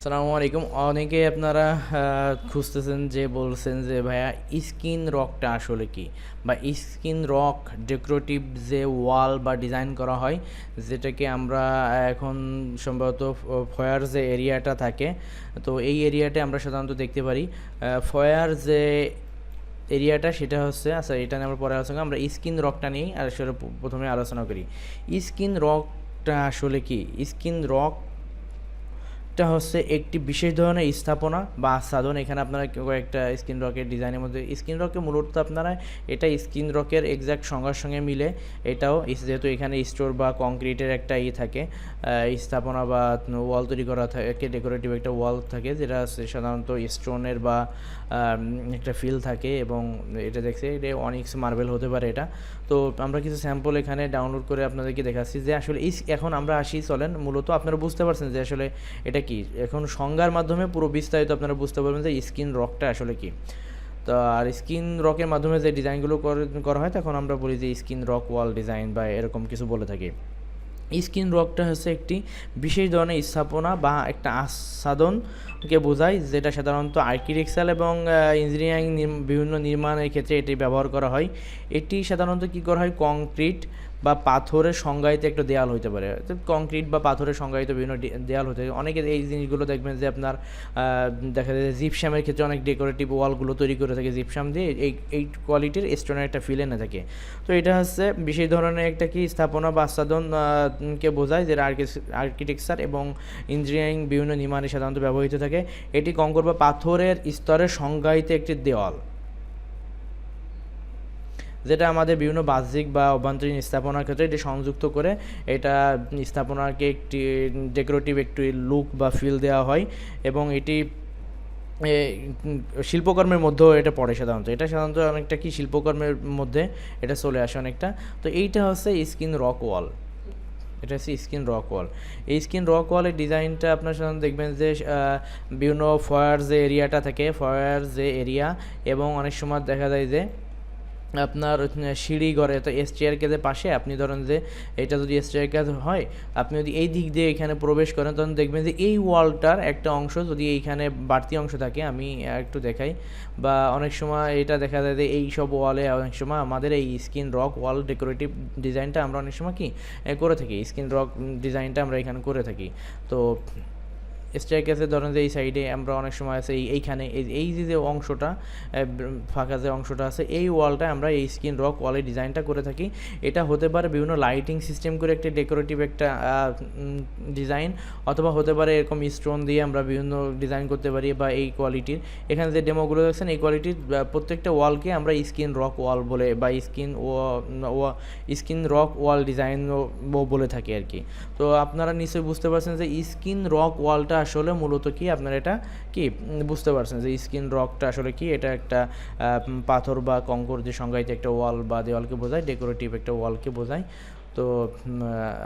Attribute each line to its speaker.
Speaker 1: আসসালামু আলাইকুম। অনেকে আপনারা খুঁজতেছেন যে বলছেন যে ভাইয়া স্কিন রকটা আসলে কি, বা স্কিন রক ডেকোরেটিভ যে ওয়াল বা ডিজাইন করা হয়, যেটাকে আমরা এখন সম্ভবত ফয়ার যে এরিয়াটা থাকে, তো এই এরিয়াটা আমরা সাধারণত দেখতে পারি। ফয়ার যে এরিয়াটা সেটা হচ্ছে, আচ্ছা এটা নিয়ে আমরা পরে আলোচনা করি। আমরা স্কিন রকটা নিয়েই আসলে প্রথমে আলোচনা করি। স্কিন রকটা আসলে কি? স্কিন রক এটা হচ্ছে একটি বিশেষ ধরনের স্থাপনা বা আচ্ছাদন। এখানে আপনারা কয়েকটা স্ক্রিন রকের ডিজাইনের মধ্যে স্ক্রিন রকে মূলত আপনারা এটা স্ক্রিন রকের এক্স্যাক্ট সংজ্ঞার সঙ্গে মিলে। এটাও যেহেতু এখানে স্টোর বা কংক্রিটের একটা থাকে, স্থাপনা বা ওয়াল তৈরি করা থাকে, ডেকোরেটিভ একটা ওয়াল থাকে, যেটা সাধারণত স্টোনের বা একটা ফিল থাকে। এবং এটা দেখছে এটা অনিক্স মার্বেল হতে পারে এটা। তো আমরা কিছু স্যাম্পল এখানে ডাউনলোড করে আপনাদেরকে দেখাচ্ছি যে আসলে এখন আমরা আসি, চলেন মূলত আপনারা বুঝতে পারছেন যে আসলে এটা কি। এখন সংজ্ঞার মাধ্যমে পুরো বিস্তারিত আপনারা বুঝতে পারবেন যে স্কিন রকটা আসলে কি। তো আর স্কিন রকের মাধ্যমে যে ডিজাইনগুলো করা হয়, তখন আমরা বলি যে স্কিন রক ওয়াল ডিজাইন বা এরকম কিছু বলে থাকি। স্কিন রকটা হচ্ছে একটি বিশেষ ধরনের স্থাপনা বা একটা আচ্ছাদনকে বোঝায়, যেটা সাধারণত আর্কিটেকচার এবং ইঞ্জিনিয়ারিং বিভিন্ন নির্মাণের ক্ষেত্রে এটি ব্যবহার করা হয়। এটি সাধারণত কী করা হয়, কংক্রিট বা পাথরের সংজ্ঞায়িত একটা দেয়াল হতে পারে। কংক্রিট বা পাথরের সংজ্ঞায়িত বিভিন্ন দেয়াল হতে পারে। অনেকে এই জিনিসগুলো দেখবেন যে আপনার দেখা যায় জিপসামের ক্ষেত্রে অনেক ডেকোরেটিভ ওয়ালগুলো তৈরি করে থাকে জিপসাম দিয়ে, এই কোয়ালিটির স্টোনের একটা ফিল এনে থাকে। তো এটা হচ্ছে বিশেষ ধরনের একটা কি স্থাপনা বা আচ্ছাদন কে বোঝায়, যেটা আর্কিটেকচার এবং ইঞ্জিনিয়ারিং বিভিন্ন নির্মাণে সাধারণত ব্যবহৃত থাকে। এটি কংকর বা পাথরের স্তরের সংজ্ঞায়িত একটি দেওয়াল, যেটা আমাদের বিভিন্ন বাহ্যিক বা অভ্যন্তরীণ স্থাপনার ক্ষেত্রে এটি সংযুক্ত করে এটা স্থাপনাকে একটি ডেকোরেটিভ একটি লুক বা ফিল দেওয়া হয়। এবং এটি শিল্পকর্মের মধ্যেও এটা পড়ে সাধারণত। এটা সাধারণত অনেকটা কি শিল্পকর্মের মধ্যে এটা চলে আসে অনেকটা। তো এইটা হচ্ছে স্কিন রক ওয়াল। এটা হচ্ছে স্কিন রক ওয়াল। এই স্কিন রক ওয়ালের ডিজাইনটা আপনার সাধারণত দেখবেন যে বিভিন্ন ফয়ার যে এরিয়াটা থাকে, ফয়ার যে এরিয়া, এবং অনেক সময় দেখা যায় যে আপনার সিঁড়ি ঘরে তো স্টেয়ার কেজের পাশে আপনি ধরেন যে এটা যদি স্টেয়ার কেজ হয়, আপনি যদি এই দিক দিয়ে এখানে প্রবেশ করেন, তখন দেখবেন যে এই ওয়ালটার একটা অংশ যদি এইখানে বাড়তি অংশ থাকে, আমি একটু দেখাই, বা অনেক সময় এটা দেখা যায় যে এই সব ওয়ালে অনেক সময় আমাদের এই স্কিন রক ওয়াল ডেকোরেটিভ ডিজাইনটা আমরা অনেক সময় কি করে থাকি, স্কিন রক ডিজাইনটা আমরা এখানে করে থাকি। তো স্টেয়ারকেসে ধরেন যে এই সাইডে আমরা অনেক সময় আছে এইখানে এই যে অংশটা ফাঁকা যে অংশটা আছে, এই ওয়ালটা আমরা এই স্কিন রক ওয়ালের ডিজাইনটা করে থাকি। এটা হতে পারে বিভিন্ন লাইটিং সিস্টেম করে একটা ডেকোরেটিভ একটা ডিজাইন, অথবা হতে পারে এরকম স্টোন দিয়ে আমরা বিভিন্ন ডিজাইন করতে পারি, বা এই কোয়ালিটির এখানে যে ডেমোগুলো দেখছেন এই কোয়ালিটির প্রত্যেকটা ওয়ালকে আমরা স্কিন রক ওয়াল বলে বা স্কিন রক ওয়াল ডিজাইন বলে থাকি আর কি। তো আপনারা নিশ্চয়ই বুঝতে পারছেন যে স্কিন রক ওয়ালটা আসলে মূলত কি, আপনারা এটা কি বুঝতে পারছেন যে স্কিন রকটা আসলে কি। এটা একটা পাথর বা কংকর যে সংজ্ঞায়িত একটা ওয়াল বা দেওয়ালকে বোঝায়, ডেকোরেটিভ একটা ওয়ালকে বোঝায়। তো